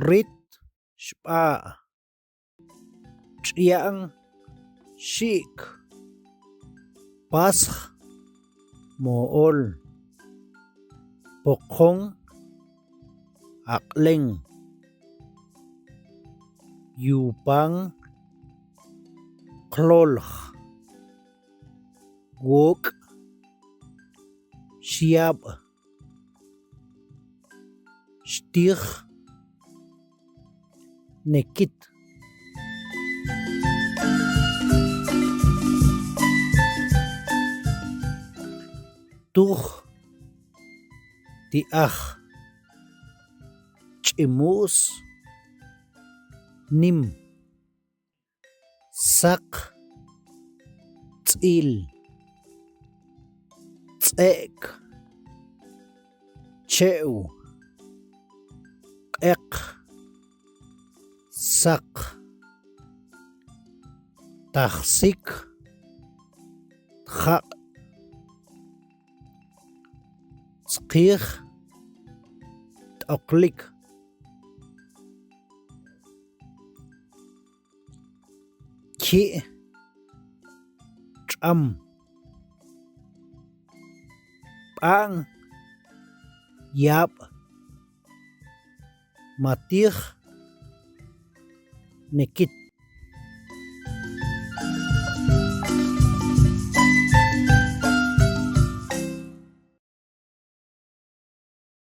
Rit shpa ch'yang shik pasj mo'ol pokong akleng yupang klolj wok siap shtih nekit tuh tiah cimus nim sak tsil tsek chew ek sak taksik tkhak skih toklik ki cham pang yap matih nekit